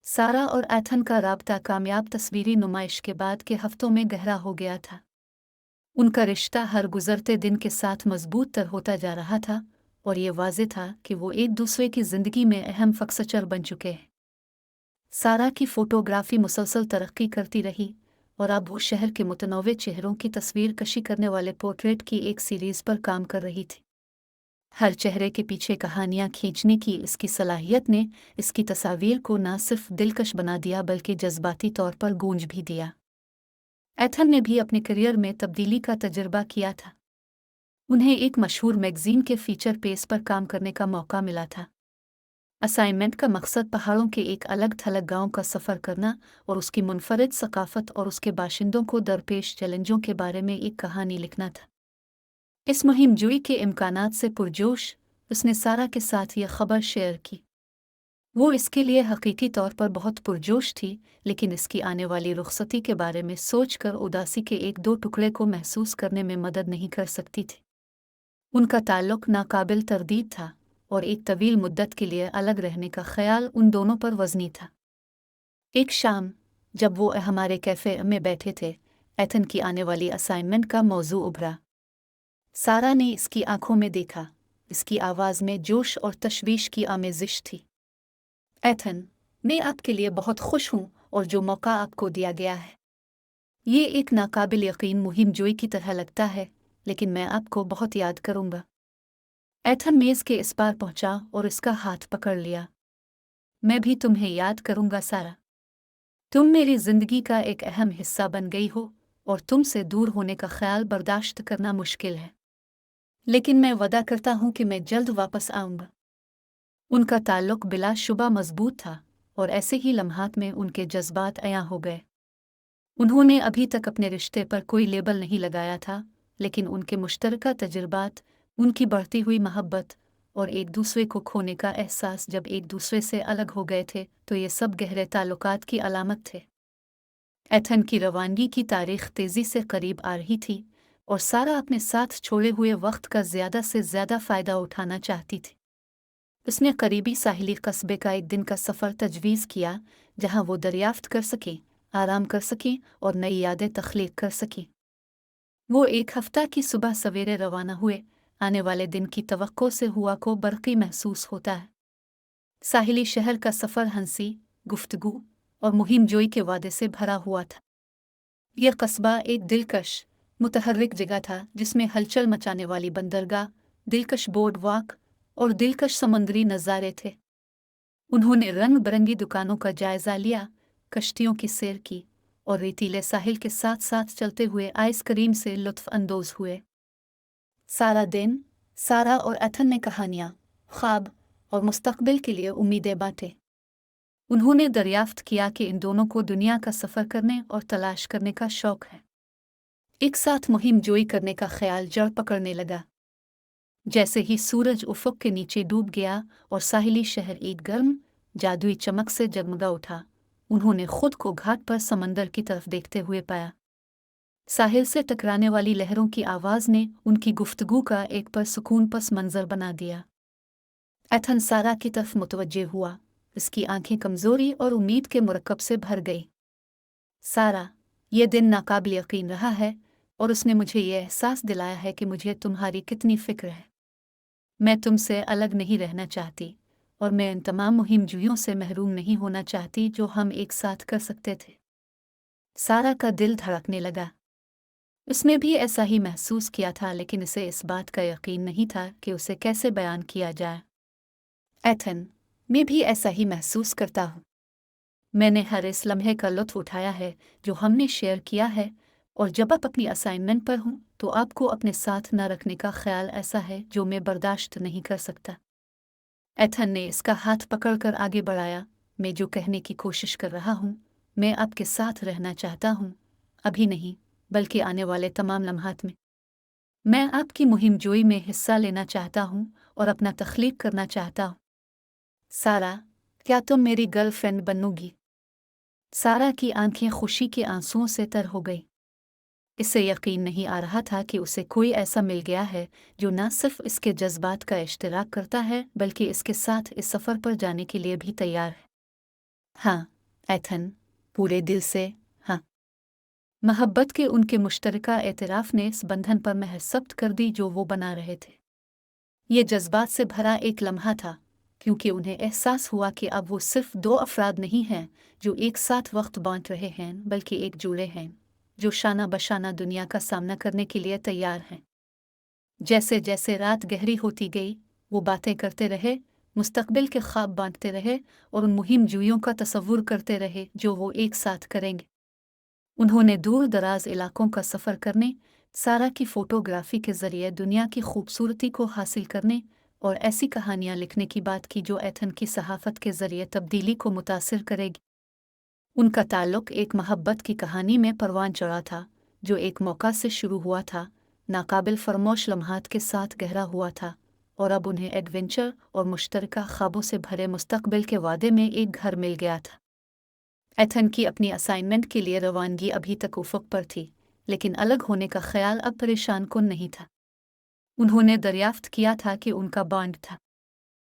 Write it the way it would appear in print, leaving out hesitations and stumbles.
सारा और एथन का राब्ता कामयाब तस्वीरी नुमाइश के बाद के हफ्तों में गहरा हो गया था। उनका रिश्ता हर गुजरते दिन के साथ मजबूत तर होता जा रहा था और ये वाज़ेह था कि वो एक दूसरे की ज़िंदगी में अहम फ़क्सचर बन चुके हैं। सारा की फ़ोटोग्राफ़ी मुसलसल तरक्की करती रही और अब वो शहर के मुतनव्वे चेहरों की तस्वीर कशी करने वाले पोर्ट्रेट की एक सीरीज़ पर काम कर रही थी। हर चेहरे के पीछे कहानियां खींचने की इसकी सलाहियत ने इसकी तस्वीर को न सिर्फ दिलकश बना दिया बल्कि जज्बाती तौर पर गूंज भी दिया। एथन ने भी अपने करियर में तब्दीली का तजुर्बा किया था। उन्हें एक मशहूर मैगजीन के फीचर पेज पर काम करने का मौका मिला था। असाइनमेंट का मकसद पहाड़ों के एक अलग थलग गांव का सफ़र करना और उसकी मुनफरिद सकाफत और उसके बाशिंदों को दरपेश चैलेंजों के बारे में एक कहानी लिखना था। इस मुहिम जुई के इम्कानात से पुरजोश उसने सारा के साथ यह खबर शेयर की। वो इसके लिए हकीकी तौर पर बहुत पुरजोश थी, लेकिन इसकी आने वाली रुखसती के बारे में सोचकर उदासी के एक दो टुकड़े को महसूस करने में मदद नहीं कर सकती थी। उनका ताल्लुक नाकाबिल तरदीद था और एक तवील मुद्दत के लिए अलग रहने का ख्याल उन दोनों पर वज़नी था। एक शाम जब वो हमारे कैफ़े में बैठे थे, एथन की आने वाली असाइनमेंट का मौजू उभरा। सारा ने इसकी आंखों में देखा। इसकी आवाज़ में जोश और तशवीश की आमेज़िश थी। एथन, मैं आपके लिए बहुत खुश हूँ और जो मौका आपको दिया गया है, ये एक नाकाबिल यकीन मुहिम जोई की तरह लगता है, लेकिन मैं आपको बहुत याद करूँगा। एथन मेज़ के इस पार पहुँचा और इसका हाथ पकड़ लिया। मैं भी तुम्हें याद करूँगा सारा। तुम मेरी ज़िंदगी का एक अहम हिस्सा बन गई हो और तुमसे दूर होने का ख्याल बर्दाश्त करना मुश्किल है, लेकिन मैं वादा करता हूँ कि मैं जल्द वापस आऊँगा। उनका ताल्लुक बिलाशुबा मजबूत था और ऐसे ही लम्हात में उनके जज्बात अयां हो गए। उन्होंने अभी तक अपने रिश्ते पर कोई लेबल नहीं लगाया था, लेकिन उनके मुश्तरका तजुर्बात, उनकी बढ़ती हुई मोहब्बत और एक दूसरे को खोने का एहसास जब एक दूसरे से अलग हो गए थे, तो ये सब गहरे ताल्लुकात की अलामत थे। एथन की रवानगी की तारीख तेज़ी से करीब आ रही थी और सारा अपने साथ छोड़े हुए वक्त का ज़्यादा से ज़्यादा फ़ायदा उठाना चाहती थी। उसने करीबी साहिली कस्बे का एक दिन का सफ़र तजवीज़ किया, जहां वो दरियाफ्त कर सके, आराम कर सके और नई यादें तख्लीक कर सके। वो एक हफ्ता की सुबह सवेरे रवाना हुए। आने वाले दिन की तवक्को से हुआ को बरक़ी महसूस होता है। साहिली शहर का सफ़र हंसी, गुफ्तगू और मुहिम जोई के वादे से भरा हुआ था। यह कस्बा एक दिलकश, मुतहर्रिक जगह था जिसमें हलचल मचाने वाली बंदरगाह, दिलकश बोर्ड वॉक और दिलकश समुद्री नज़ारे थे। उन्होंने रंग बिरंगी दुकानों का जायजा लिया, कश्तियों की सैर की और रेतीले साहिल के साथ साथ चलते हुए आइसक्रीम से लुत्फ अंदोज हुए। सारा दिन सारा और एथन ने कहानियाँ, ख्वाब और मुस्तकबिल के लिए उम्मीदें बांटे। उन्होंने दरियाफ्त किया कि इन दोनों को दुनिया का सफ़र करने और तलाश करने का शौक़ है। एक साथ मुहिम जोई करने का ख्याल जड़ पकड़ने लगा। जैसे ही सूरज उफ़क़ के नीचे डूब गया और साहिली शहर एक गर्म, जादुई चमक से जगमगा उठा, उन्होंने खुद को घाट पर समंदर की तरफ देखते हुए पाया। साहिल से टकराने वाली लहरों की आवाज़ ने उनकी गुफ्तगू का एक परसुकून पस मंज़र बना दिया। एथन सारा की तरफ मुतवज्जे हुआ। इसकी आंखें कमज़ोरी और उम्मीद के मुरक्कब से भर गई। सारा, ये दिन नाकाबिल यकीन रहा है और उसने मुझे ये एहसास दिलाया है कि मुझे तुम्हारी कितनी फ़िक्र है। मैं तुमसे अलग नहीं रहना चाहती और मैं इन तमाम मुहिम जुइयों से महरूम नहीं होना चाहती जो हम एक साथ कर सकते थे। सारा का दिल धड़कने लगा। उसने भी ऐसा ही महसूस किया था, लेकिन इसे इस बात का यकीन नहीं था कि उसे कैसे बयान किया जाए। एथन, मैं भी ऐसा ही महसूस करता हूँ। मैंने हर इस लम्हे का लुत्फ़ उठाया है जो हमने शेयर किया है, और जब आप अपनी असाइनमेंट पर हूँ तो आपको अपने साथ न रखने का ख्याल ऐसा है जो मैं बर्दाश्त नहीं कर सकता। एथन ने इसका हाथ पकड़कर आगे बढ़ाया। मैं जो कहने की कोशिश कर रहा हूँ, मैं आपके साथ रहना चाहता हूँ, अभी नहीं बल्कि आने वाले तमाम लम्हात में। मैं आपकी मुहिम जोई में हिस्सा लेना चाहता हूँ और अपना तख्लीक करना चाहता हूँ। सारा, क्या तुम मेरी गर्लफ्रेंड बनोगी? सारा की आंखें खुशी के आंसुओं से तर हो गई। इसे यकीन नहीं आ रहा था कि उसे कोई ऐसा मिल गया है जो न सिर्फ इसके जज्बात का इश्तिराक करता है बल्कि इसके साथ इस सफ़र पर जाने के लिए भी तैयार है। हाँ, एथन, पूरे दिल से, हाँ। मोहब्बत के उनके मुश्तरका एतराफ़ ने इस बंधन पर महर सब्त कर दी जो वो बना रहे थे। ये जज्बात से भरा एक लम्हा था, क्योंकि उन्हें एहसास हुआ कि अब वो सिर्फ दो अफराद नहीं हैं जो एक साथ वक्त बांट रहे हैं, बल्कि एक जुड़े हैं जो शाना बशाना दुनिया का सामना करने के लिए तैयार हैं। जैसे जैसे रात गहरी होती गई, वो बातें करते रहे, मुस्तकबिल के ख्वाब बांटते रहे और उन मुहिम जुइयों का तसव्वुर करते रहे जो वो एक साथ करेंगे। उन्होंने दूर दराज इलाकों का सफ़र करने, सारा की फ़ोटोग्राफ़ी के ज़रिए दुनिया की खूबसूरती को हासिल करने और ऐसी कहानियाँ लिखने की बात की जो एथन की सहाफ़त के ज़रिए तब्दीली को मुतासिर करेगी। उनका ताल्लुक़ एक मोहब्बत की कहानी में परवान चढ़ा था, जो एक मौका से शुरू हुआ था, नाकाबिल फरमोश लम्हात के साथ गहरा हुआ था, और अब उन्हें एडवेंचर और मुश्तरका ख्वाबों से भरे मुस्तकबिल के वादे में एक घर मिल गया था। एथन की अपनी असाइनमेंट के लिए रवानगी अभी तक उफ़क़ पर थी, लेकिन अलग होने का ख़्याल अब परेशान कुन नहीं था। उन्होंने दरियाफ्त किया था कि उनका बॉन्ड था,